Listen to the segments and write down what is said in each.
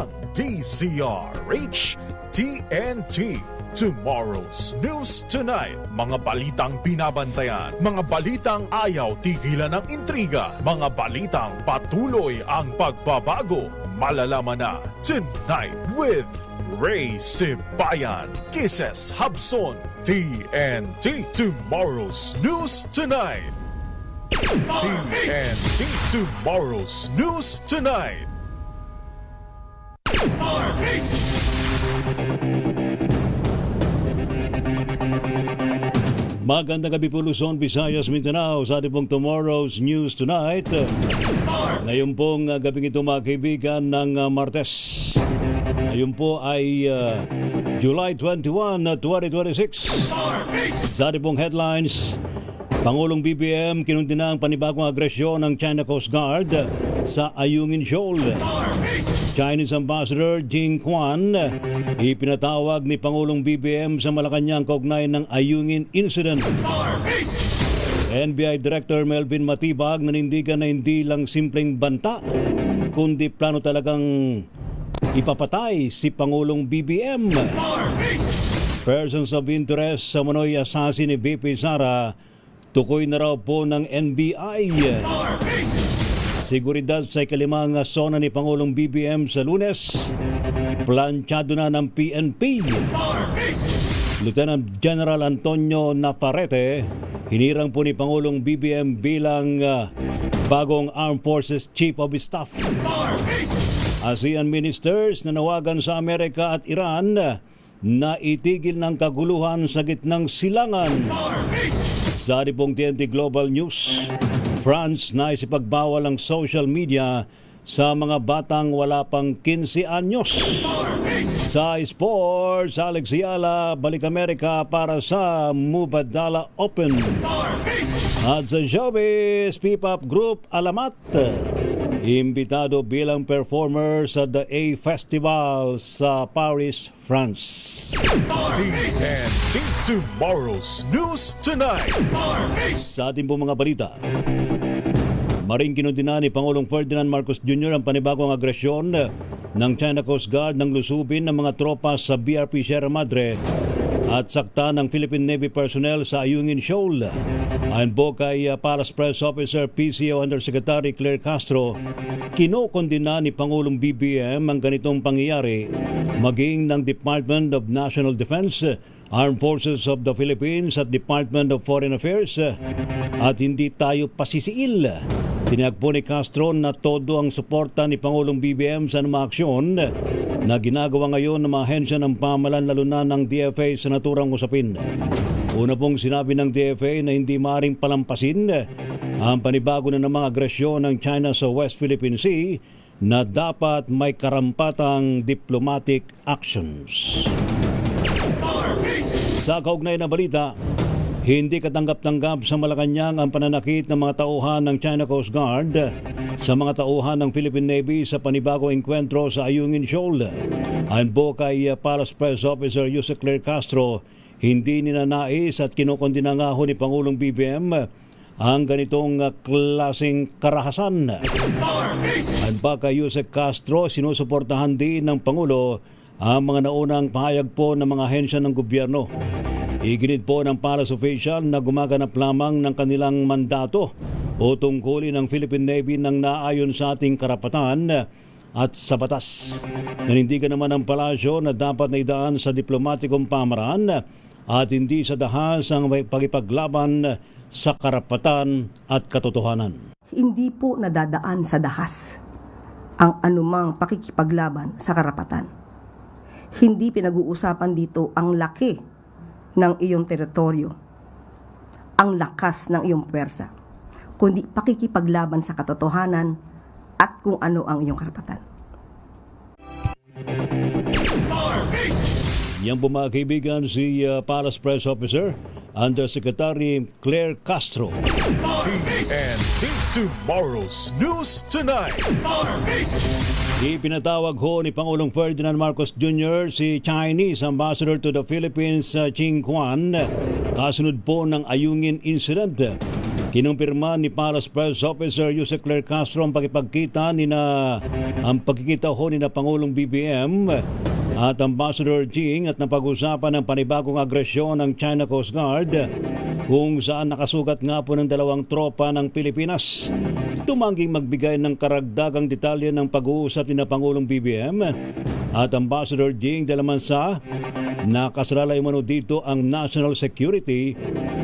ng DZRH TNT. Tomorrow's News Tonight. Mga balitang binabantayan, mga balitang ayaw tigilan ng intriga, mga balitang patuloy ang pagbabago. Malalaman na tonight with Ray Sibayan, Kisses Habson, TNT. Tomorrow's News Tonight. TNT. Tomorrow's News Tonight. Magandang gabi po Luzon, Visayas, Mindanao sa ating pong Tomorrow's News Tonight. Ngayon pong gabing ito mga kaibigan ng Martes. Ngayon po ay July 21, 2026. Sa ating pong headlines, Pangulong BBM kinundina ang panibagong agresyon ng China Coast Guard sa Ayungin Shoal. Chinese Ambassador Jing Quan ipinatawag ni Pangulong BBM sa Malacanang kaugnay ng Ayungin Incident. NBI Director Melvin Matibag nanindigan na hindi lang simpleng banta kundi plano talagang ipapatay si Pangulong BBM. Persons of interest sa Manoy assassin ni VP Sara tukoy na raw po ng NBI. Seguridad sa ikalimang zona ni Pangulong BBM sa Lunes, planchado na ng PNP. Lieutenant General Antonio Navarrete hinirang po ni Pangulong BBM bilang bagong Armed Forces Chief of Staff. ASEAN ministers nanawagan sa Amerika at Iran na itigil ng kaguluhan sa gitnang silangan. Sa pong TNT Global News, France na isipagbawal ang social media sa mga batang wala pang 15 anyos. Sa sports, Alex Ayala balik Amerika para sa Mubadala Open. At sa showbiz, P-pop group Alamat imbitado bilang performer sa The A Festival sa Paris, France. TNT. Tomorrow's News Tonight. Sa ating pong mga balita, maring kinundina ni Pangulong Ferdinand Marcos Jr. ang panibagong agresyon ng China Coast Guard ng lusubin ng mga tropa sa BRP Sierra Madre at sakta ng Philippine Navy personnel sa Ayungin Shoal. Ayon po kay Palace Press Officer PCO Undersecretary Claire Castro, kinokondina ni Pangulong BBM ang ganitong pangyayari maging ng Department of National Defense, Armed Forces of the Philippines at Department of Foreign Affairs at hindi tayo pasisiil. Tinag po ni Castro na todo ang suporta ni Pangulong BBM sa mga aksyon na ginagawa ngayon ng mga ahensya ng pamahalaan lalo na ng DFA sa naturang usapin. Una pong sinabi ng DFA na hindi maaaring palampasin ang panibago na ng mga agresyon ng China sa West Philippine Sea na dapat may karampatang diplomatic actions. Sa kaugnay na balita, hindi katanggap-tanggap sa Malacanang ang pananakit ng mga tauhan ng China Coast Guard sa mga tauhan ng Philippine Navy sa panibagong engkwentro sa Ayungin Shoal. Ayon po kay Palace Press Officer Jose Claire Castro, hindi ninanais at kinokondina nga ho ni Pangulong BBM ang ganitong klaseng karahasan. Ayon pa kay Jose Castro, sinusuportahan din ng Pangulo ang mga naunang pahayag po ng mga ahensya ng gobyerno. Iginit po ng Palace official na gumaganap lamang ng kanilang mandato o tungkulin ng Philippine Navy ng naayon sa ating karapatan at sa batas. Nanindigan naman ang palasyo na dapat na idaan sa diplomatikong pamaraan at hindi sa dahas ang pagipaglaban sa karapatan at katotohanan. Hindi po nadadaan sa dahas ang anumang pakikipaglaban sa karapatan. Hindi pinag-uusapan dito ang laki ng iyong teritoryo, ang lakas ng iyong puwersa, kundi pakikipaglaban sa katotohanan at kung ano ang iyong karapatan. Yan po mga kaibigan si Palace Press Officer Undersecretary Claire Castro. TNT. Tomorrow's News Tonight. Ipinatawag ho ni Pangulong Ferdinand Marcos Jr. si Chinese Ambassador to the Philippines Jing Quan kasunod po ng Ayungin Incident. Kinumpirma ni Palace Press Officer Jose Claire Castro ang pagkikita ho ni na Pangulong BBM at Ambassador Jing at napag-usapan ng panibagong agresyon ng China Coast Guard kung saan nakasugat nga po ng 2 tropa ng Pilipinas. Tumangging magbigay ng karagdagang detalye ng pag-uusap ni na Pangulong BBM at Ambassador Jing Dalamansa. Nakasalalay umano dito ang national security,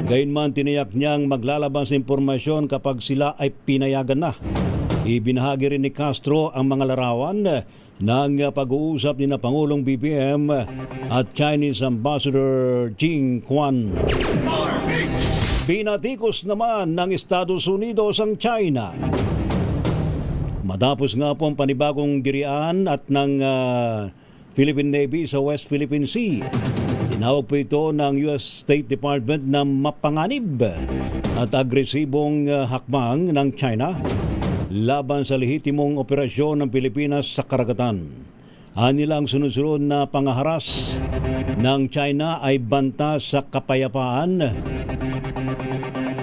gayunman tiniyak niyang maglalabas sa impormasyon kapag sila ay pinayagan na. Ibinahagi rin ni Castro ang mga larawan ng pag-uusap ni na Pangulong BBM at Chinese Ambassador Jing Quan. Binatikos naman ng Estados Unidos ang China. Matapos nga po ang panibagong girian at ng Philippine Navy sa West Philippine Sea, tinawag po ito ng US State Department na mapanganib at agresibong hakbang ng China laban sa lehitimong operasyon ng Pilipinas sa karagatan. Anilang sunod-sunod na pangaharas ng China ay banta sa kapayapaan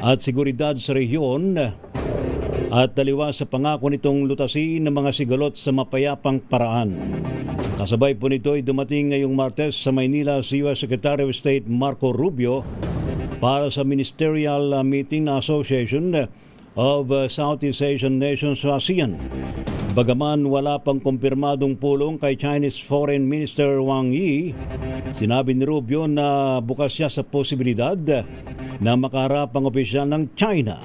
at seguridad sa rehiyon at taliwas sa pangako nitong lutasin ng mga sigalot sa mapayapang paraan. Kasabay po nito ay dumating ngayong Martes sa Maynila si US Secretary of State Marco Rubio para sa ministerial meeting na Association of Southeast Asian Nations o ASEAN. Bagaman wala pang kumpirmadong pulong kay Chinese Foreign Minister Wang Yi, sinabi ni Rubio na bukas siya sa posibilidad na makaharap ang opisyal ng China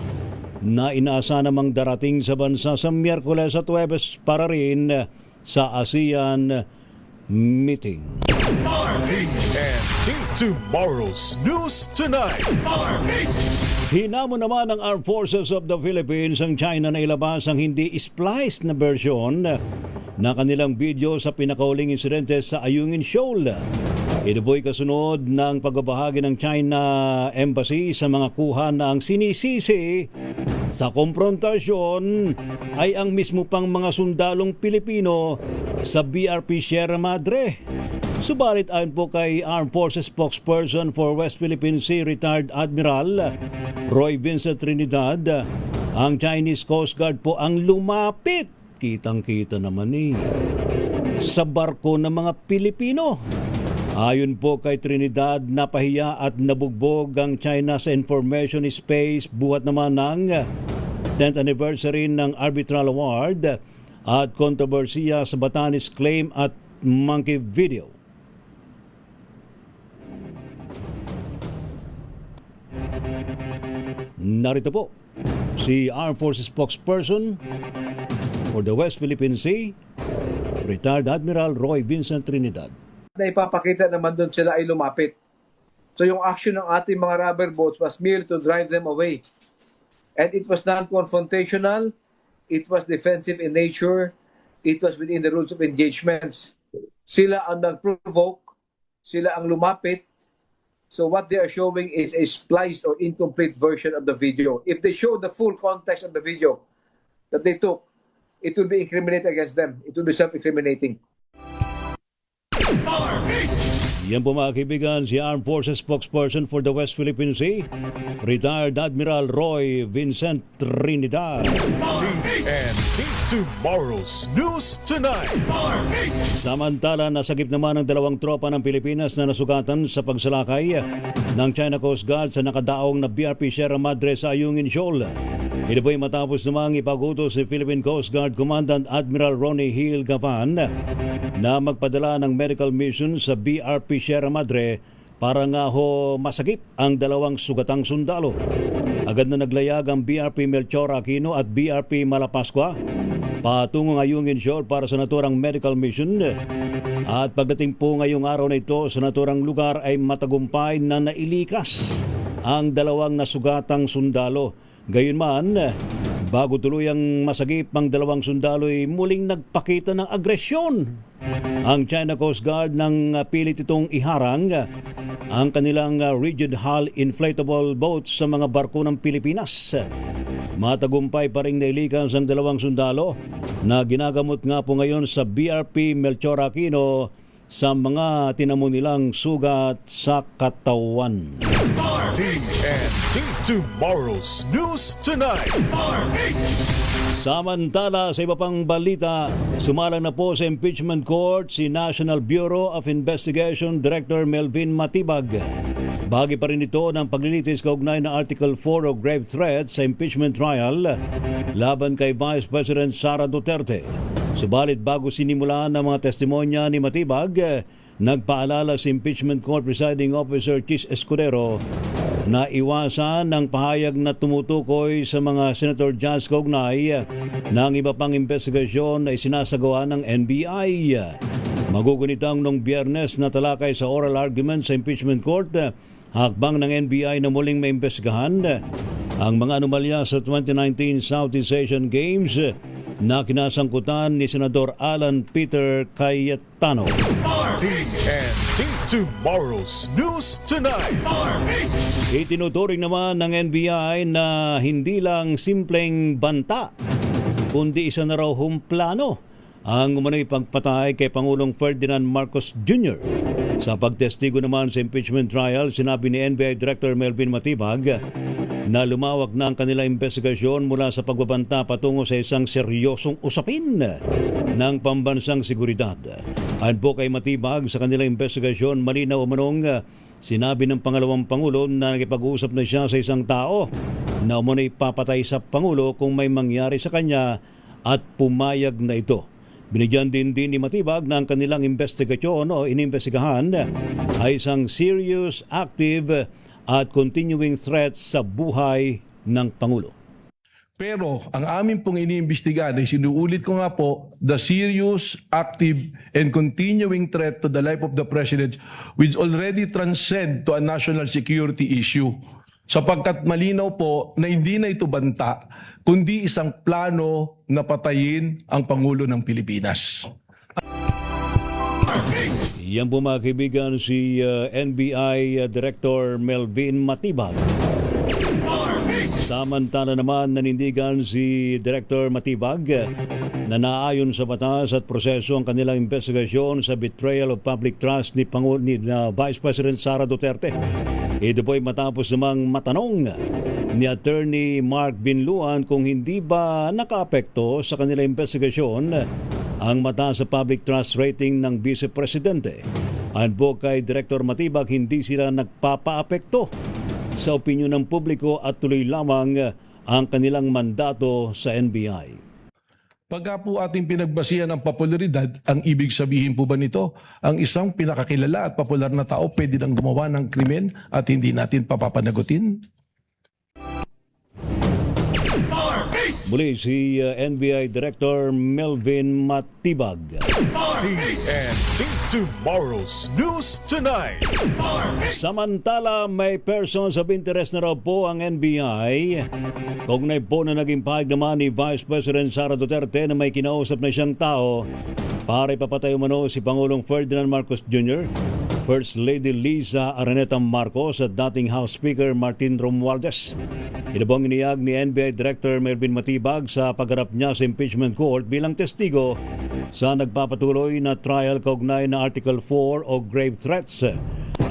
na inaasa namang darating sa bansa sa Miyerkules at Huwebes para rin sa ASEAN meeting. TNT Tomorrow's News Tonight. Hinamon naman ng Armed Forces of the Philippines ang China na ilabas ang hindi spliced na version na kanilang video sa pinakauling insidente sa Ayungin Shoal. Ito po'y kasunod ng pagbabahagi ng China Embassy sa mga kuha na ang sinisisi sa komprontasyon ay ang mismo pang mga sundalong Pilipino sa BRP Sierra Madre. Subalit ayon po kay Armed Forces spokesperson for West Philippine Sea Retired Admiral Roy Vincent Trinidad, ang Chinese Coast Guard po ang lumapit, kitang-kita naman sa barko ng mga Pilipino. Ayon po kay Trinidad, napahiya at nabugbog ang China sa information space buhat naman ng 10th anniversary ng Arbitral Award at kontrobersiya sa Batanes Claim at Monkey Video. Narito po si Armed Forces spokesperson for the West Philippine Sea, Retired Admiral Roy Vincent Trinidad. Na ipapakita naman doon sila ay lumapit. So yung action ng ating mga rubber boats was merely to drive them away. And it was non-confrontational, it was defensive in nature, it was within the rules of engagements. Sila ang nag-provoke, sila ang lumapit. So what they are showing is a spliced or incomplete version of the video. If they show the full context of the video that they took, it will be incriminated against them. It will be self-incriminating. Yan po mga kaibigan, si Armed Forces spokesperson for the West Philippine Sea, Retired Admiral Roy Vincent Trinidad. TNT Tomorrow's News Tonight. Samantala, nasagip naman ang 2 tropa ng Pilipinas na nasugatan sa pagsalakay ng China Coast Guard sa nakadaong na BRP Sierra Madre sa Ayungin Shoal. Ito po'y matapos namang ipagutos si Philippine Coast Guard Commandant Admiral Ronnie Hill Gavan na magpadala ng medical mission sa BRP Sierra Madre para nga ho masagip ang 2 sugatang sundalo. Agad na naglayag ang BRP Melchor Aquino at BRP Malapascua patungong Ayungin Shoal para sa naturang medical mission. At pagdating po ngayong araw na ito sa naturang lugar ay matagumpay na nailikas ang 2 nasugatang sundalo. Gayunman, bago tuluyang masagip ang 2 sundalo ay muling nagpakita ng agresyon. Ang China Coast Guard nang pilit itong iharang ang kanilang rigid hull inflatable boats sa mga barko ng Pilipinas. Matagumpay pa rin nailikas ang 2 sundalo na ginagamot nga po ngayon sa BRP Melchor Aquino sa mga tinamo nilang sugat sa katawan. TNT Tomorrow's News Tonight. Samantala, sa iba pang balita, sumalang na po sa impeachment court si National Bureau of Investigation Director Melvin Matibag. Bahagi pa rin ito ng paglilitis kaugnay na Article 4 o grave threat sa impeachment trial laban kay Vice President Sara Duterte. Subalit bago sinimulan ng mga testimonya ni Matibag, nagpaalala si Impeachment Court Presiding Officer Chis Escudero na iwasan ng pahayag na tumutukoy sa mga Senator Jazz kaugnay ng iba pang investigasyon na isinasagawa ng NBI. Magugunitang nung Biyernes na talakay sa oral argument sa Impeachment Court, hakbang ng NBI na muling maimbestigahan ang mga anomalya sa 2019 Southeast Asian Games na kinasangkutan ni Senador Alan Peter Cayetano. TNT Tomorrow's News Tonight. Itinuturing naman ng NBI na hindi lang simpleng banta, kundi isa na raw plano ang umano'y pagpatay kay Pangulong Ferdinand Marcos Jr. Sa pagtestigo naman sa impeachment trial, sinabi ni NBI Director Melvin Matibag na lumawak na ang kanilang investigasyon mula sa pagbabanta patungo sa isang seryosong usapin ng pambansang seguridad. Ayon po kay Matibag, sa kanilang investigasyon, malinaw umanong sinabi ng pangalawang Pangulo na nakipag-uusap na siya sa isang tao na umano'y papatay sa Pangulo kung may mangyari sa kanya at pumayag na ito. Binigyan din ni Matibag na ang kanilang investigasyon o inimbestigahan ay isang serious, active at continuing threat sa buhay ng Pangulo. Pero ang amin pong iniimbestigahan ay sinuulit ko nga po, the serious, active, and continuing threat to the life of the President which already transcend to a national security issue. Sapagkat malinaw po na hindi na ito banta, kundi isang plano na patayin ang Pangulo ng Pilipinas. Yan po mga kaibigan si NBI Director Melvin Matibag. Samantala naman nanindigan si Director Matibag na naayon sa batas at proseso ang kanilang investigasyon sa betrayal of public trust ni Vice President Sara Duterte. Ito po ay matapos namang matanong ni Attorney Mark Binluan kung hindi ba nakaapekto sa kanilang investigasyon ang mataas sa public trust rating ng Vice Presidente. Ayon po kay Director Matibag, hindi sila nagpapaapekto sa opinyon ng publiko at tuloy lamang ang kanilang mandato sa NBI. Pagka po ating pinagbasihan ang popularidad, ang ibig sabihin po ba nito, ang isang pinakakilala at popular na tao pwede nang gumawa ng krimen at hindi natin papapanagutin? Muli si NBI Director Melvin Matibag. TNT Tomorrow's News Tonight. Samantala, may persons of interest na raw po ang NBI. Kaugnay po na naging pahayag naman ni Vice President Sara Duterte na may kinausap na siyang tao para ipapatay umano si Pangulong Ferdinand Marcos Jr., First Lady Liza Araneta Marcos at dating House Speaker Martin Romualdez. Ito pong iniyag ni NBI Director Melvin Matibag sa pagharap niya sa impeachment court bilang testigo sa nagpapatuloy na trial kaugnay na Article 4 o grave threats.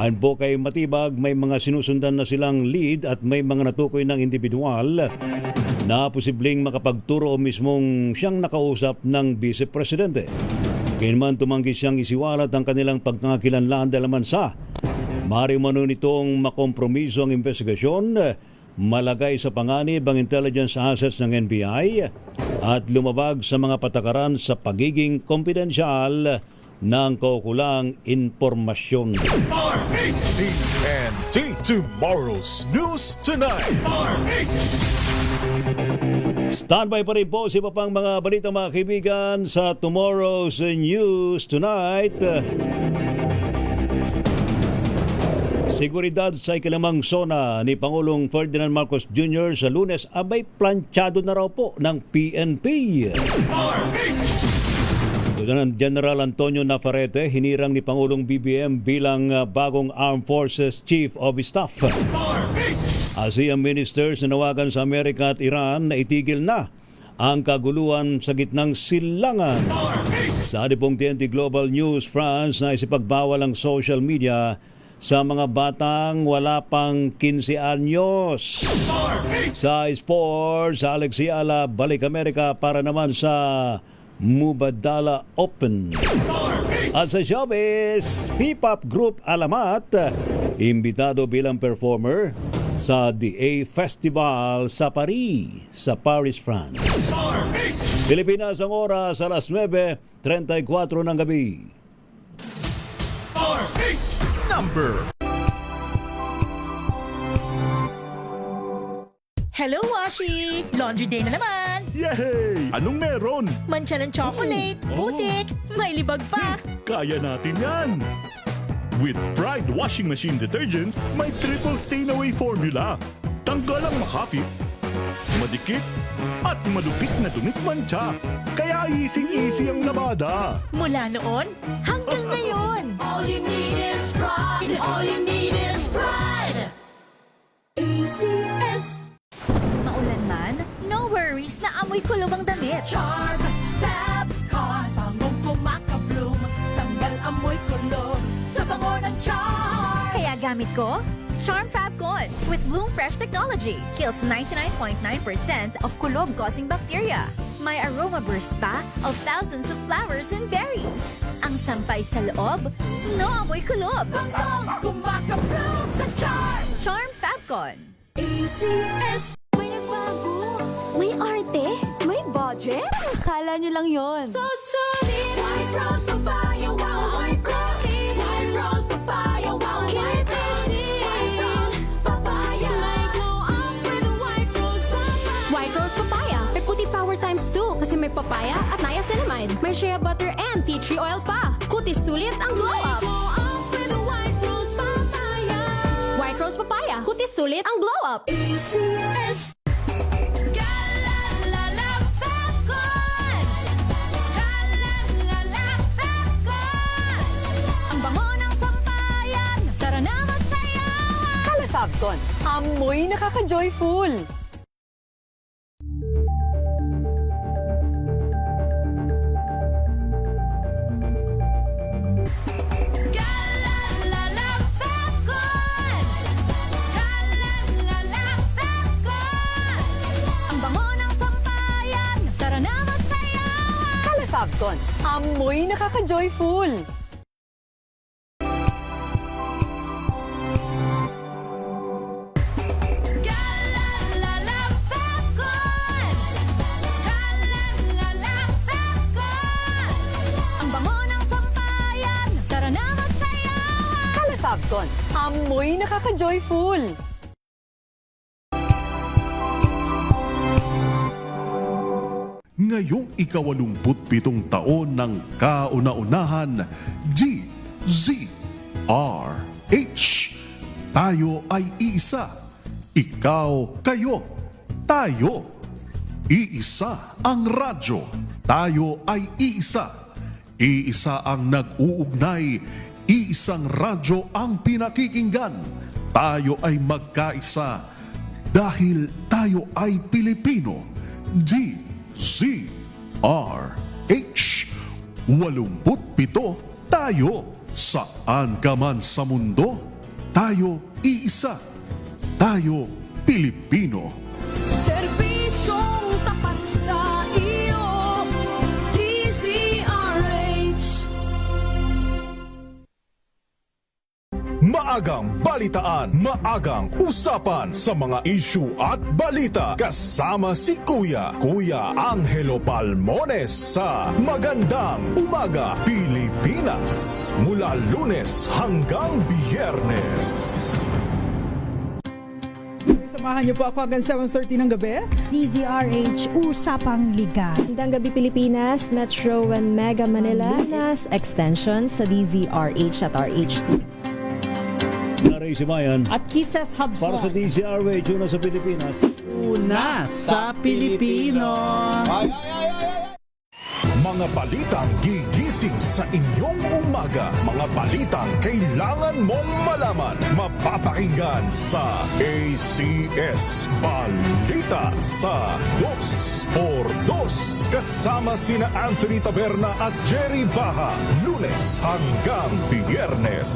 Ayon po kay Matibag, may mga sinusundan na silang lead at may mga natukoy ng individual na posibleng makapagturo o mismong siyang nakausap ng Vice Presidente. Kailanman tumanggi siyang isiwalat ang kanilang pagkakakilanlaan dahil naman sa maaari umano nitong makompromiso ang investigasyon, malagay sa panganib ang intelligence assets ng NBI at lumabag sa mga patakaran sa pagiging kompidensyal ng kaukulang impormasyon. TNT Tomorrow's News Tonight. Standby pa rin po si iba pang mga balita mga kaibigan sa Tomorrow's News Tonight. Seguridad sa ikilamang zona ni Pangulong Ferdinand Marcos Jr. sa Lunes abay planchado na raw po ng PNP. Lieutenant General Antonio Navarrete hinirang ni Pangulong BBM bilang bagong Armed Forces Chief of Staff. ASEAN ministers na nawagan sa Amerika at Iran na itigil na ang kaguluhan sa gitnang silangan. Sa pong TNT Global News France na isipagbawal ang social media sa mga batang wala pang 15 anyos. Sa sports, Alex Yala, balik Amerika para naman sa Mubadala Open. At sa showbiz, P-pop group Alamat, imbitado bilang performer sa The A Festival sa Paris, France. Pilipinas ang oras alas 9:34 ng gabi. Number Hello, Washi! Laundry day na naman! Yay! Anong meron? Mancha ng chocolate, putik, may libag pa. Kaya natin yan! With Pride Washing Machine Detergent, may triple stain-away formula. Tanggal ang makapit, madikit, at malupit na dumit mancha. Kaya easy-easy ang labada. Mula noon hanggang ngayon. All you need is pride. All you need is pride. ACS. Maulan man, no worries na amoy kulog ang damit. Charm Fab Con. Bangong kumakabloom. Tanggal amoy kulog sa bango ng charm. Kaya gamit ko, Charm Fab Con with Bloom Fresh technology. Kills 99.9% of kulob-causing bacteria. May aroma burst pa of thousands of flowers and berries. Ang sampay sa loob, no amoy kulob. Bangong kumakabloom sa charm. Charm Fab Con. ACS. May nagbago. May arte. May budget. Akala nyo lang yon. So solid. White rose papaya. Wow, white rose. White rose papaya. Wow, white rose. White rose papaya. May glow up with a white rose papaya. White rose papaya. May puti power times 2 kasi may papaya at niacinamide. May shea butter and tea tree oil pa. Kutis sulit ang glow May up. glow up with a white rose papaya. White rose papaya. Kutis sulit ang glow up. ACS. Galalala Falcon. Galalala Falcon. Ang bango ng sampayan. Tara na magsayawan. Calafabcon, amoy nakaka-joyful. Galalala Falcon. Galalala Falcon. Ang bango ng sampayan. Tara na magsayawan. Calafabcon, amoy nakaka-joyful. Galalala Falcon. Galalala Falcon. Ang bango ng sampayan. Tara na magsayawan. Calafabcon, amoy nakaka-joyful. Ngayong ika-87 taon ng kauna-unahan, DZRH. Tayo ay iisa. Ikaw, kayo, tayo. Iisa ang radyo. Tayo ay iisa. Iisa ang nag-uugnay. Iisang radyo ang pinakikinggan. Tayo ay magkaisa. Dahil tayo ay Pilipino. DZRH. 87 tayo. Saan ka man sa mundo, tayo iisa. Tayo Pilipino. Serbisyong tapat sa iyo. DZRH. Maagang balitaan, maagang usapan sa mga issue at balita. Kasama si Kuya Angelo Palmones sa Magandang Umaga Pilipinas. Mula Lunes hanggang Biyernes. Samahan niyo po ako hanggang 7:30 ng gabi. DZRH Usapang Liga. Magandang gabi Pilipinas, Metro and Mega Manila, Nas Extension sa DZRH at RH2. Naray si Bayan At Kisses Hubson. para sa DZRH, una sa Pilipinas. Una sa Pilipino. Mga balitang gigising sa inyong umaga. Mga balitang kailangan mong malaman. Mapapakinggan sa ACS Balita sa 2x2. Kasama sina Anthony Taberna at Jerry Baha. Lunes hanggang Biyernes.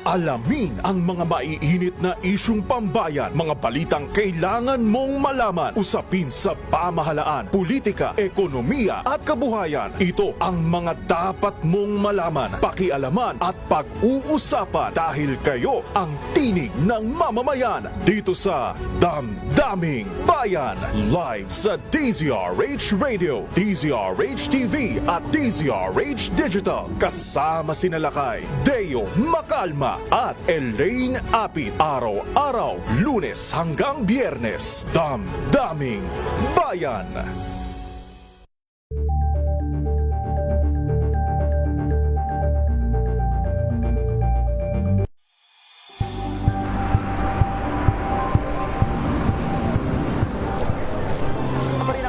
Alamin ang mga maiinit na isyung pambayan, mga balitang kailangan mong malaman, usapin sa pamahalaan, politika, ekonomiya at kabuhayan. Ito ang mga dapat mong malaman, pakialaman at pag-uusapan dahil kayo ang tinig ng mamamayan dito sa Damdaming Bayan. Live sa DZRH Radio, DZRH TV at DZRH Digital. Kasama sina Lakay, Deo Macalma at Elaine Apit. Araw-araw, Lunes hanggang Biyernes. Damdaming Bayan.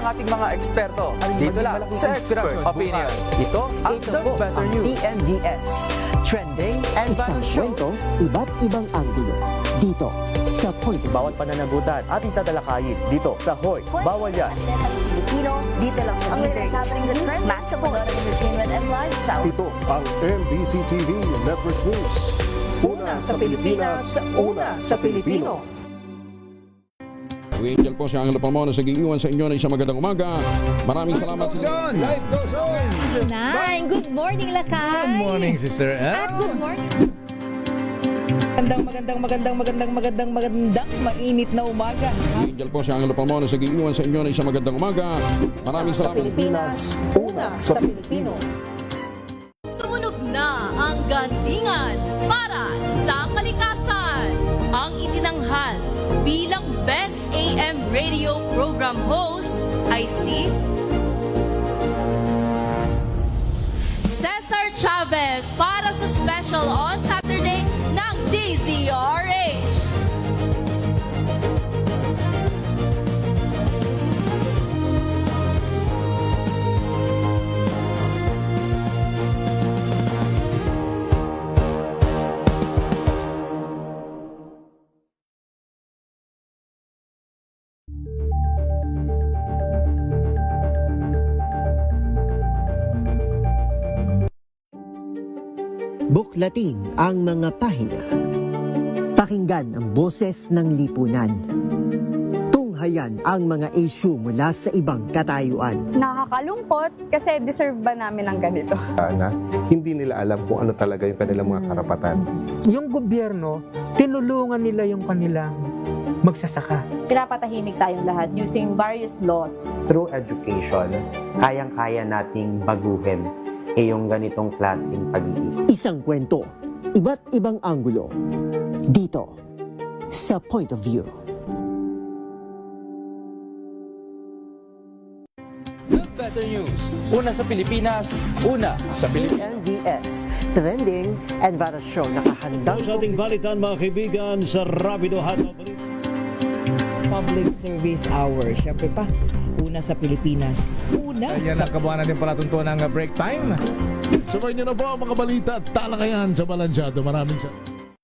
Ating mga eksperto dito lang sa Expert Opinion. Ito ang The Better News. TNVS, trending and isang kwento, iba't ibang anggulo. Dito sa Point of View. Bawat pananagutan ating tatalakayin dito sa Hoy. Bawal yan. Filipino, dito lang sa Deezer. Match of entertainment and lifestyle. Ito ang MBC TV Network News. Una sa Pilipinas, una sa Pilipino. Angel po si Angelo Palmona sa giiwan sa inyo na isang magandang umaga. Maraming salamat. Life goes on! Good morning, Lakay. Good morning, Sister Ann. At good morning. Magandang mainit na umaga. Angel po si Angelo Palmona sa giiwan sa inyo na isang magandang umaga. Maraming salamat. Pilipinas, una sa Pilipino. Tumunog na ang gandingan para sa kalikasan. Ang itinanghal bilang Best AM Radio Program Host ay si Cesar Chavez para sa special on Saturday ng DZRH. Buklatin ang mga pahina. Pakinggan ang boses ng lipunan. Tunghayan ang mga issue mula sa ibang katayuan. Nakakalungkot kasi deserve ba namin ng ganito? Na hindi nila alam kung ano talaga yung kanilang mga karapatan. Yung gobyerno, tinulungan nila yung kanilang magsasaka. Pinapatahimik tayong lahat using various laws. Through education, kayang-kaya nating baguhin yung ganitong klaseng pag-iisip. Isang kwento, iba't ibang anggulo. Dito sa Point of View. The Better News. Una sa Pilipinas, una sa Pilipinas. TNVS, trending and viral show. Nakahandang sa ating balitan mga kaibigan sa Rapido Hataw. Public Service Hour. Siyempre pa, una sa Pilipinas. Ayan ang kabuuan natin palatuntunan ng break time. Sabay niyo na po ang mga balita at talakayan sa Balansyado. Maraming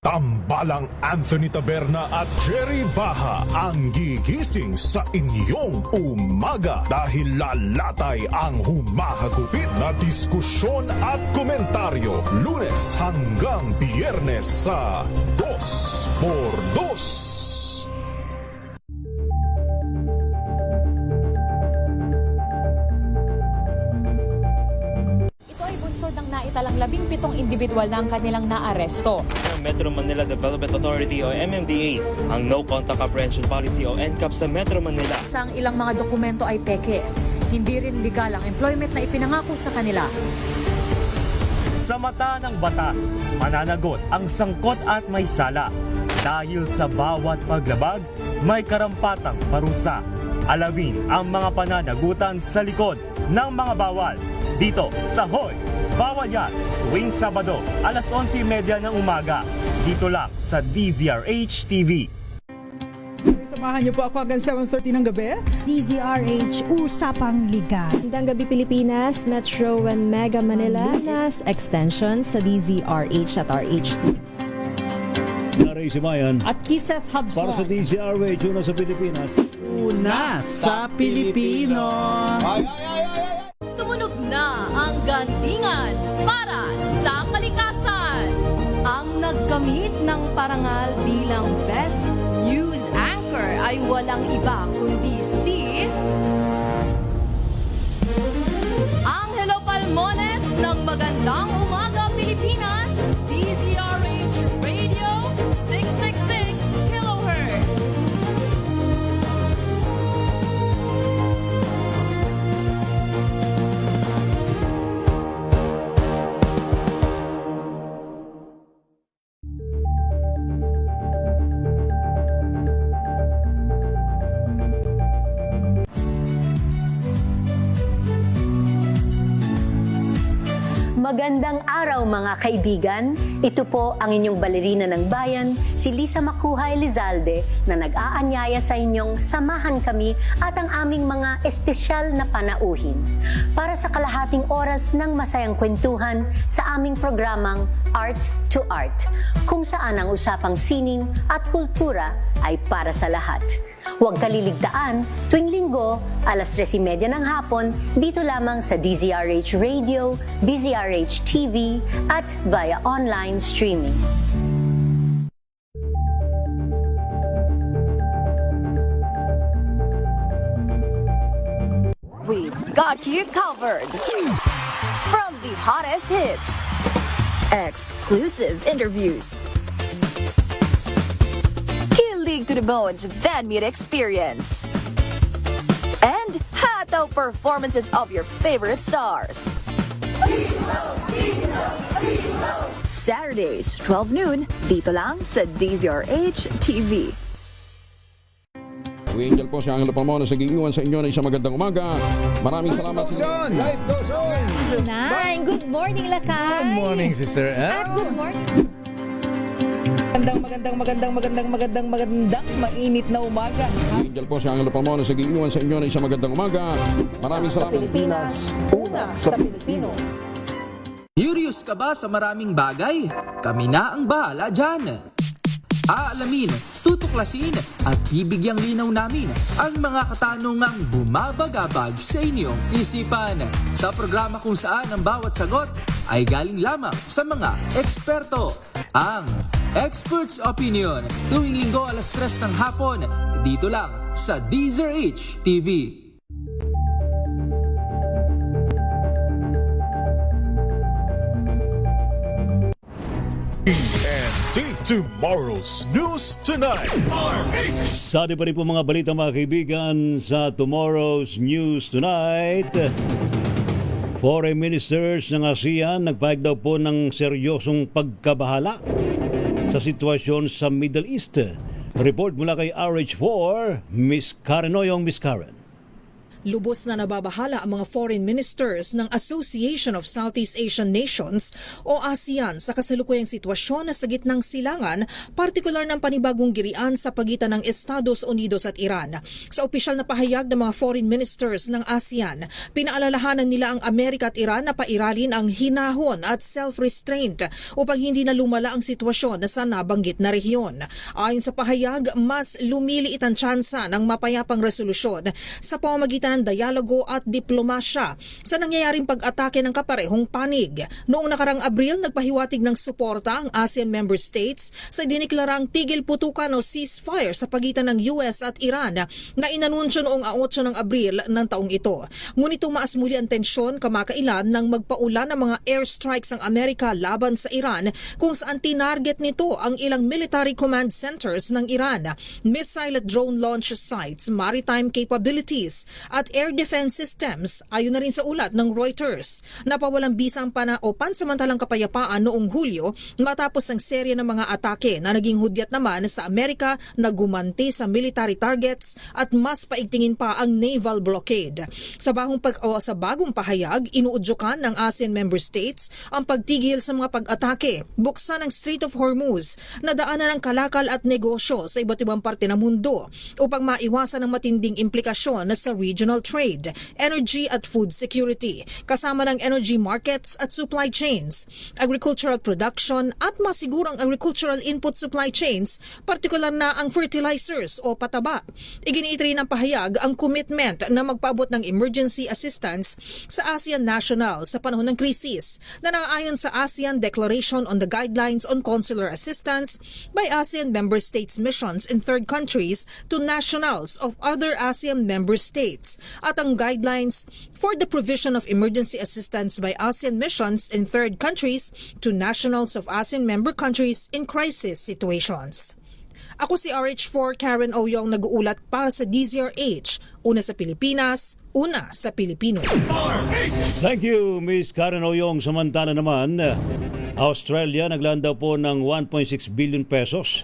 Tambalang Anthony Taberna at Jerry Baha ang gigising sa inyong umaga dahil lalatay ang humahagupit na diskusyon at komentaryo Lunes hanggang Biyernes sa 2x2. Ng naitalang 17 individual na ang kanilang naaresto. Metro Manila Development Authority o MMDA ang No Contact Apprehension Policy o NCAP sa Metro Manila. Sa ang ilang mga dokumento ay peke. Hindi rin legal ang employment na ipinangako sa kanila. Sa mata ng batas, mananagot ang sangkot at may sala. Dahil sa bawat paglabag, may karampatang parusa. Alamin ang mga pananagutan sa likod ng mga bawal dito sa Hoy Bawal yan tuwing Sabado, alas 11:30 ng umaga. Dito lang sa DZRH TV. Samahan niyo po ako hanggang 7:30 ng gabi. DZRH Usapang Liga. Magandang gabi Pilipinas, Metro and Mega Manila, nas extension sa DZRH at RHT. Naray si Mayan. At Kisses Hubson. Para sa DZRH, una sa Pilipinas. Una sa Pilipino. Tumunog na ang gandingan para sa kalikasan. Ang nagkamit ng parangal bilang Best News Anchor ay walang iba kundi si Angelo Palmones ng Magandang Umaga Pilipinas, DZRH Radio 666 kHz. Magandang araw mga kaibigan. Ito po ang inyong balerina ng bayan, si Lisa Makuha Elizalde na nag-aanyaya sa inyong samahan kami at ang aming mga espesyal na panauhin para sa kalahating oras ng masayang kwentuhan sa aming programang Art to Art, kung saan ang usapang sining at kultura ay para sa lahat. Huwag kaliligtaan, tuwing linggo, alas 3:30 ng hapon, dito lamang sa DZRH Radio, DZRH TV, at via online streaming. We've got you covered. From the hottest hits, exclusive interviews, kilig to the bones fan meet experience, and hataw performances of your favorite stars. Saturdays, 12 noon, dito lang sa DZRH TV. Angel po si Angelo Palmones nag-iiwan sa inyo na isang magandang umaga. Maraming salamat. Life goes on. Nine, good morning, Lakay. Good morning, Sister Ann. At good morning. Magandang mainit na umaga. Angel po si Angelo Palmones nag-iiwan sa inyo na isang magandang umaga. Maraming Sa salamat. Pilipinas, una sa Pilipino. Curious ka ba sa maraming bagay? Kami na ang bahala dyan. Aalamin, tutuklasin at bibigyang linaw namin ang mga katanungang bumabagabag sa inyong isipan. Sa programa kung saan ang bawat sagot ay galing lamang sa mga eksperto. Ang Expert's Opinion, tuwing linggo alas 3 ng hapon, dito lang sa DZRH TV. TNT Tomorrow's News Tonight. Sadi pa rin po mga balita mga kaibigan sa Tomorrow's News Tonight. Foreign ministers ng ASEAN nagpahayag daw po ng seryosong pagkabahala sa sitwasyon sa Middle East. Report mula kay RH4, Miss Karen Oyong. Miss Karen. Lubos na nababahala ang mga foreign ministers ng Association of Southeast Asian Nations o ASEAN sa kasalukuyang sitwasyon na sa gitnang silangan, partikular ng panibagong girian sa pagitan ng Estados Unidos at Iran. Sa opisyal na pahayag ng mga foreign ministers ng ASEAN, pinaalalahanan nila ang Amerika at Iran na pairalin ang hinahon at self-restraint upang hindi na lumala ang sitwasyon sa nabanggit na rehiyon. Ayon sa pahayag, mas lumiliit ang tsansa ng mapayapang resolusyon sa pamamagitan ng dialogo at diplomasya sa nangyayaring pag-atake ng kaparehong panig. Noong nakarang Abril, nagpahiwatig ng suporta ang ASEAN member states sa diniklarang tigil putukan o ceasefire sa pagitan ng US at Iran na inanunsyo noong 8 ng Abril ng taong ito. Ngunit tumaas muli ang tensyon kamakailan nang magpaulan ng mga airstrikes ang Amerika laban sa Iran kung saan tinarget nito ang ilang military command centers ng Iran, missile at drone launch sites, maritime capabilities at at air defense systems, ayon na rin sa ulat ng Reuters. Napawalang bisang pansamantalang kapayapaan noong Hulyo matapos ng serye ng mga atake na naging hudyat naman sa Amerika na gumanti sa military targets at mas paigtingin pa ang naval blockade. Sa bagong pahayag, inuudyokan ng ASEAN member states ang pagtigil sa mga pag-atake, buksan ang Strait of Hormuz na daanan ng kalakal at negosyo sa iba't ibang parte ng mundo upang maiwasan ang matinding implikasyon sa regional trade, energy at food security, kasama ng energy markets at supply chains, agricultural production at masigurong agricultural input supply chains, partikular na ang fertilizers o pataba. Iginiit rin ng pahayag ang commitment na magpaabot ng emergency assistance sa ASEAN national sa panahon ng krisis na naayon sa ASEAN Declaration on the Guidelines on Consular Assistance by ASEAN member states missions in third countries to nationals of other ASEAN member states at ang guidelines for the provision of emergency assistance by ASEAN missions in third countries to nationals of ASEAN member countries in crisis situations. Ako si RH4 Karen Oyong nag-uulat para sa DZRH, una sa Pilipinas, una sa Pilipino. Thank you, Ms. Karen Oyong. Samantala naman, Australia naglaan daw po ng 1.6 billion pesos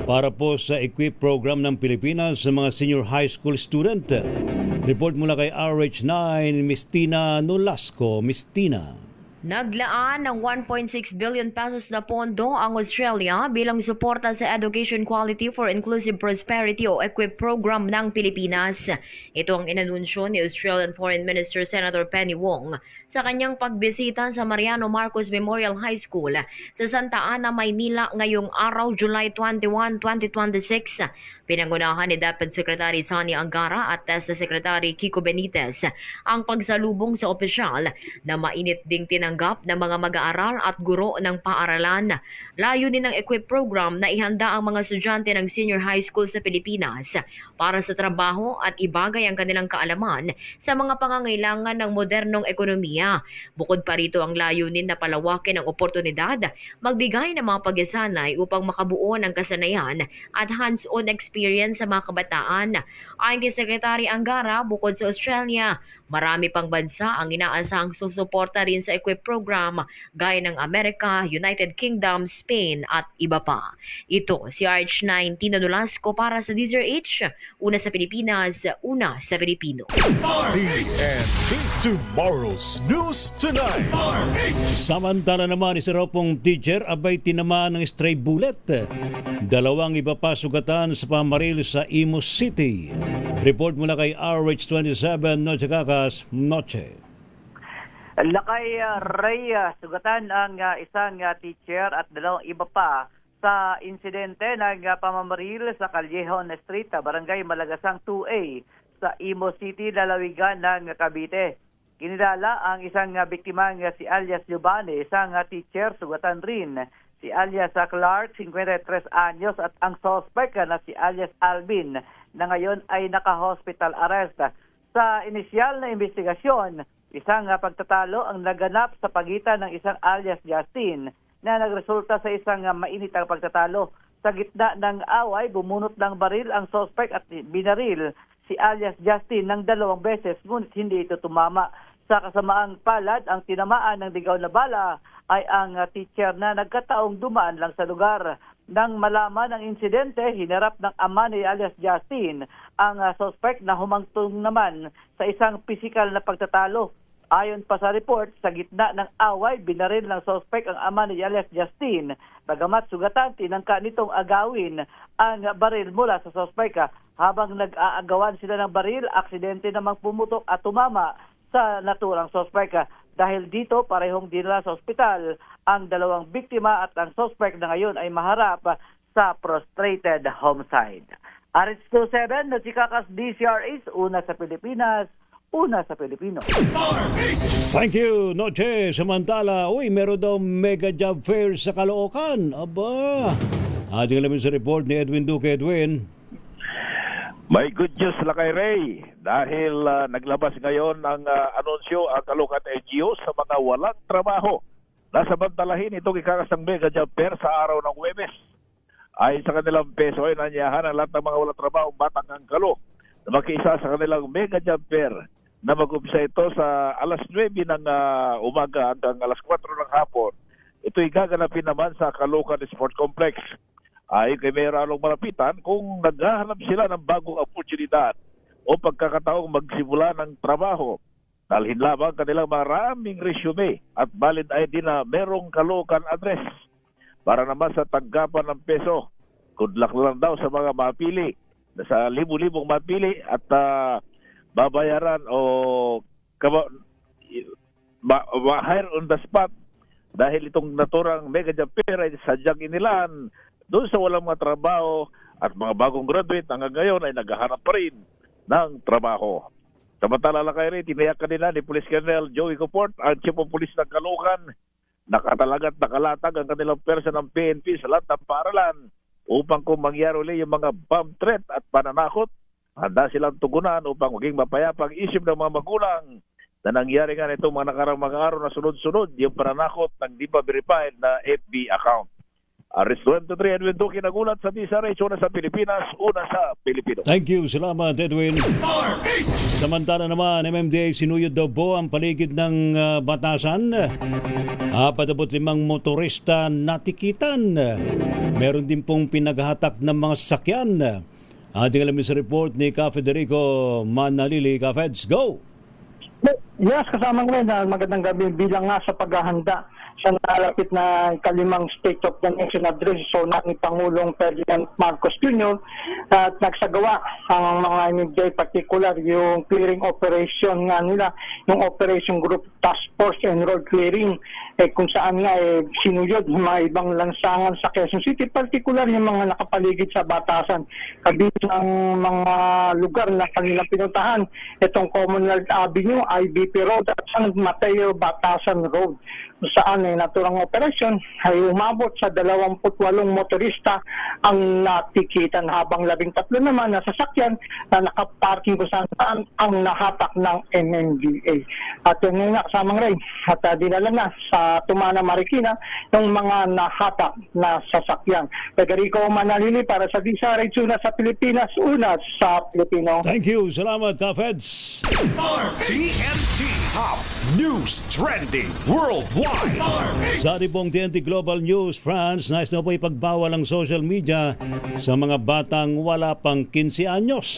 para po sa equip program ng Pilipinas sa mga senior high school student. Report mula kay RH9, Miss Tina Nolasco. Miss Tina. Naglaan ng 1.6 billion pesos na pondo ang Australia bilang suporta sa Education Quality for Inclusive Prosperity o EQUIP program ng Pilipinas. Ito ang inanunsyo ni Australian Foreign Minister Senator Penny Wong sa kanyang pagbisita sa Mariano Marcos Memorial High School sa Santa Ana, Maynila ngayong araw, July 21, 2026. Pinangunahan ni Dapat Secretary Sani Angara at TESDA Secretary Kiko Benitez ang pagsalubong sa opisyal na mainit ding tinanggap ng mga mag-aaral at guro ng paaralan. Layunin ng EQUIP program na ihanda ang mga estudyante ng senior high school sa Pilipinas para sa trabaho at ibagay ang kanilang kaalaman sa mga pangangailangan ng modernong ekonomiya. Bukod pa rito ang layunin na palawakin ang oportunidad, magbigay ng mga pagsasanay upang makabuo ng kasanayan at hands-on experience sa mga kabataan. Ayon kay Secretary Angara, bukod sa Australia, marami pang bansa ang inaasahang susuporta rin sa EQUIP program gaya ng Amerika, United Kingdom, Spain at iba pa. Ito si RH9 Tina Nolasco para sa DZRH, una sa Pilipinas, una sa Pilipino. TNT Tomorrow's News Tonight. Samantala naman, isa raw pong teacher abay tinamaan ng stray bullet. Dalawang iba pa sugatan sa pamaril sa Imus City. Report mula kay RH27 Noche Kakas Noche. Lakay Ray, sugatan ang isang teacher at dalawang iba pa sa insidente ng pamamaril sa Callejon Street, Barangay Malagasang 2A sa Imus City, lalawigan ng Cavite. Kinilala ang isang biktimang si alias Giovanni, isang teacher, sugatan rin si alias Clark, 53 anyos, at ang suspect na si alias Alvin na ngayon ay naka-hospital arrest. Sa inisyal na investigasyon, isang pagtatalo ang naganap sa pagitan ng isang alias Justin na nagresulta sa isang mainitang pagtatalo. Sa gitna ng away, bumunot ng baril ang suspect at binaril si alias Justin ng 2 beses, ngunit hindi ito tumama. Sa kasamaang palad, ang tinamaan ng ligaw na bala ay ang teacher na nagkataong dumaan lang sa lugar. Nang malaman ang insidente, hinarap ng ama ni alias Justin ang suspect na humangtong naman sa isang pisikal na pagtatalo. Ayon pa sa report, sa gitna ng away, binaril ng suspect ang ama ni alias Justin. Bagamat sugatan, tinangka nitong agawin ang baril mula sa suspect. Habang nag-aagawan sila ng baril, aksidente namang pumutok at tumama sa naturang suspect. Dahil dito, parehong dinala sa ospital ang dalawang biktima at ang suspect na ngayon ay maharap sa prostrated homicide. RH27 na si Kakas DCRH, una sa Pilipinas, una sa Pilipino. Thank you, Noche. Samantala, meron daw mega job fair sa Caloocan. Aba, ating alamin sa report ni Edwin Duque. Edwin. May good news Lakay Ray dahil naglabas ngayon ang anunsyo ang Caloocan NGO sa mga walang trabaho. Nasabantalahin itong ikakasang mega job fair sa araw ng Huwebes. Ayon sa kanilang peso ay nanyayahan ang lahat ng mga walang trabaho batang ang Calo. na makiisa sa kanilang mega jumper na mag-umpisa ito sa alas 9 ng umaga hanggang alas 4 ng hapon. Ito'y gaganapin naman sa Caloocan Sport Complex. Ayon kay Mayor Along Malapitan, kung naghahanap sila ng bagong oportunidad o pagkakataong magsimula ng trabaho, dalhin lamang kanilang maraming resume at valid ID na merong Caloocan address para naman sa tanggapan ng peso. Good luck lang daw sa mga mapili, sa libu-libong mapili at babayaran o hire on the spot dahil itong naturang mega jumper ay sadyang inilaan doon sa walang mga trabaho at mga bagong graduate hanggang ngayon ay naghahanap pa rin ng trabaho. Samantala lang kayo rin, tinayak kanina ni Police Colonel Joey Coport, ang Chief of Police ng Caloocan, nakatalaga at nakalatag ang kanilang persa ng PNP sa lahat ng paaralan upang kung mangyari ulit yung mga bomb threat at pananakot, handa silang tugunan upang maging mapayapang isip ng mga magulang na nangyari nga nitong mga nakarang mga araw na sunod-sunod yung pananakot ng di pa verified na FB account. Aris 23, Edwin Duque nagulat sa DZRH, una sa Pilipinas, una sa Pilipino. Thank you. Salamat, Edwin. Samantala naman, MMDA sinuyod daw po ang paligid ng batasan. 45 motorista natikitan. Meron din pong pinaghatak ng mga sasakyan. Ating alamin sa report ni Ka Federico Manalili. Ka Feds, go! Yes, kasama ko rin. Magandang gabi bilang nga sa paghahanda sa nalapit na kalimang State of the Nation Address ni Pangulong Ferdinand Marcos Jr. At nagsagawa ang mga MMDA, particular yung clearing operation nga nila, yung Operation Group Task Force and Road Clearing, kung saan nga sinuyod ng mga ibang lansangan sa Quezon City, particular yung mga nakapaligid sa batasan. Kabilang mga lugar na kanilang pinuntahan, itong Commonwealth Avenue, IBP Road at San Mateo Batasan Road, saan ay naturang operasyon ay umabot sa 28 motorista ang natikitan, habang 13 naman na sasakyan na nakaparking kung saan ang nahatak ng MMDA. At yun nga kasamang rin, at dinala na sa Tumana, Marikina yung mga nahatak na sasakyan. Federico Manalili para sa DZRH, una sa Pilipinas, una sa Pilipino. Thank you. Salamat, Ka Feds. TNT Top News Trending Worldwide. Sa ating pong TNT Global News, France, nais na po ipagbawal ang social media sa mga batang wala pang 15 anyos.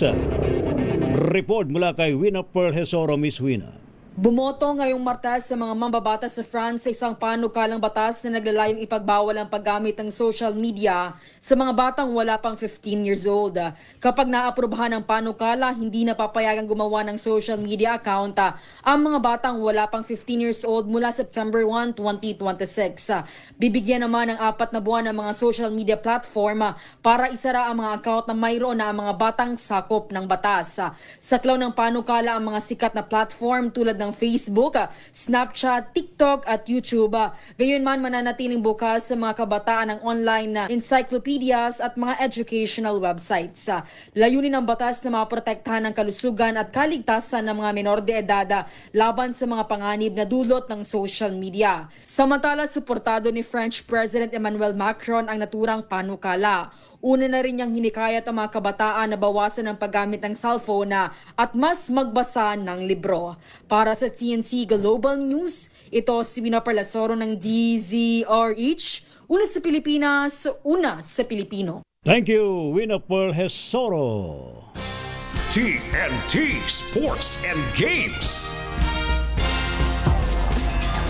Report mula kay Wina Pearl Hesoro, Miss Wina. Bumoto ngayong Martes sa mga mambabatas sa France sa isang panukalang batas na naglalayong ipagbawal ang paggamit ng social media sa mga batang wala pang 15 years old. Kapag naaprubahan ang panukala, hindi na papayagang gumawa ng social media account ang mga batang wala pang 15 years old mula September 1, 2026. Bibigyan naman ng 4 na buwan ang mga social media platform para isara ang mga account na mayroon na ang mga batang sakop ng batas. Saklaw ng panukala ang mga sikat na platform tulad ng Facebook, Snapchat, TikTok at YouTube. Gayunman, mananatiling bukas sa mga kabataan ng online na encyclopedias at mga educational websites. Layunin ng batas na maprotektahan ang kalusugan at kaligtasan ng mga menor de edad laban sa mga panganib na dulot ng social media. Samantala, suportado ni French President Emmanuel Macron ang naturang panukala. Una na rin niyang hinikayat ang mga kabataan na bawasan ang paggamit ng cellphone at mas magbasa ng libro. Para sa TNT Global News, ito si Wina Parlasoro ng DZRH. Una sa Pilipinas, una sa Pilipino. Thank you, Wina Pearl Hesoro. TNT Sports and Games.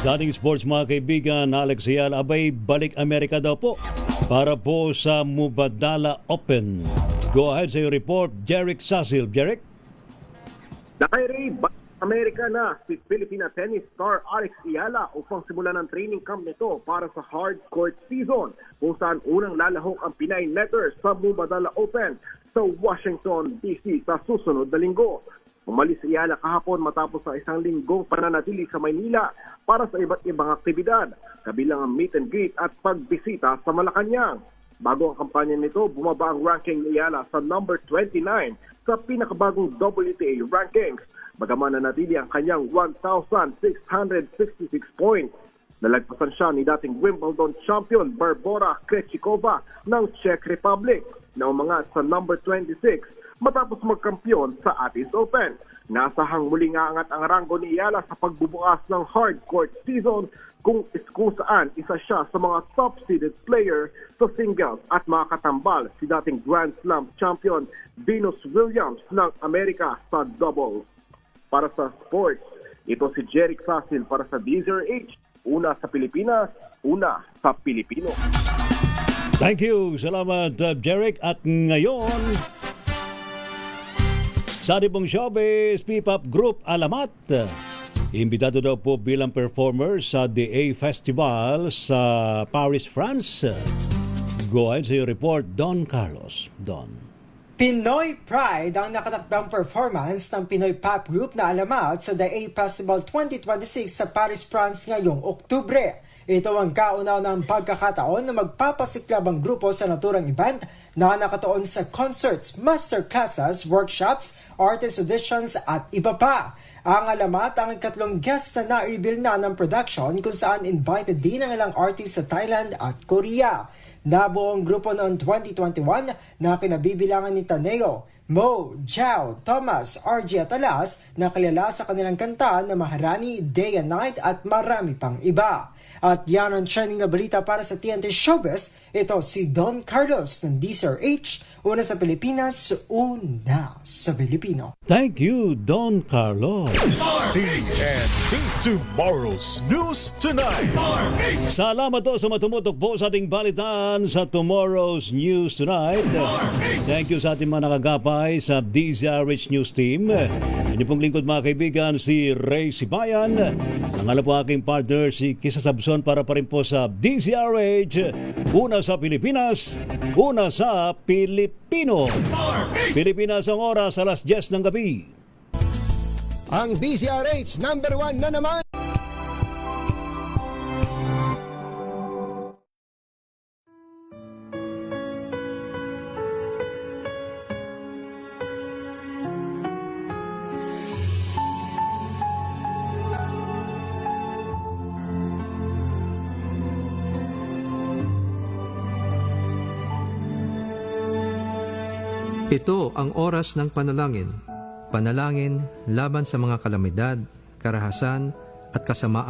Sa ating sports mga kaibigan, Alex Ayala, abay balik Amerika daw po para po sa Mubadala Open. Go ahead sa iyo report, Jeric Sasil. Jeric? Ray, Amerika na si Filipina tennis star Alex Ayala upang simulan ang training camp nito para sa hard court season, kung saan unang lalahok ang Pinay netter sa Mubadala Open sa Washington, D.C. sa susunod na linggo. Umalis si Ayala kahapon matapos sa isang linggong pananatili sa Maynila para sa iba't ibang aktibidad, kabilang ang meet and greet at pagbisita sa Malacanang. Bago ang kampanya nito, bumaba ang ranking ni Ayala sa number 29 sa pinakabagong WTA rankings, bagaman nanatili ang kanyang 1,666 points. Nalagpasan siya ni dating Wimbledon champion Barbora Krejcikova ng Czech Republic na umangat sa number 26 matapos magkampiyon sa Athens Open. Nasahang muling aangat ang ranggo ni Ayala sa pagbubukas ng hard court season kung saan isa siya sa mga top-seeded player sa singles at makakatambal si dating Grand Slam champion Venus Williams ng Amerika sa doubles. Para sa sports, ito si Jeric Fasil para sa DZRH. Una sa Pilipinas, una sa Pilipino. Thank you. Salamat, Jeric. At ngayon, sa pong showbiz, P-Pop Group Alamat. Imbitado daw po bilang performer sa The A Festival sa Paris, France. Go ahead sa iyo report, Don Carlos. Don. Pinoy Pride ang nakatakdang performance ng Pinoy Pop Group na Alamat sa The A Festival 2026 sa Paris, France ngayong Oktubre. Ito ang kauna-unang pagkakataon na magpapasiklab ang grupo sa naturang event na nakatuon sa concerts, masterclasses, workshops, artist auditions at iba pa. Ang Alamat ang ikatlong guest na na-reveal na ng production kung saan invited din ang ilang artists sa Thailand at Korea. Nabuo ang grupo noong 2021 na kinabibilangan ni Taneo, Mo, Jao, Thomas, RG at Alas na kilala sa kanilang kanta na Maharani, Day and Night at marami pang iba. At yan ang trending na balita para sa TNT Showbiz. Ito si Don Carlos ng DZRH, una sa Pilipinas, una sa Pilipino. Thank you, Don Carlos. TNT Tomorrow's News Tonight. Salamat po sa matumutok po sa ating balitaan sa Tomorrow's News Tonight. Thank you sa ating mga nakagapay sa DZRH News Team. Inyo pong lingkod mga kaibigan, si Ray Sibayan. Sa ngala po aking partner, si Kisa Sabson para pa rin po sa DZRH. Una sa Pilipinas, una sa Pilipino. Pilipinas ang oras alas 10 ng gabi. Ang DZRH number 1 na naman. Ito ang oras ng panalangin. Panalangin laban sa mga kalamidad, karahasan at kasamaang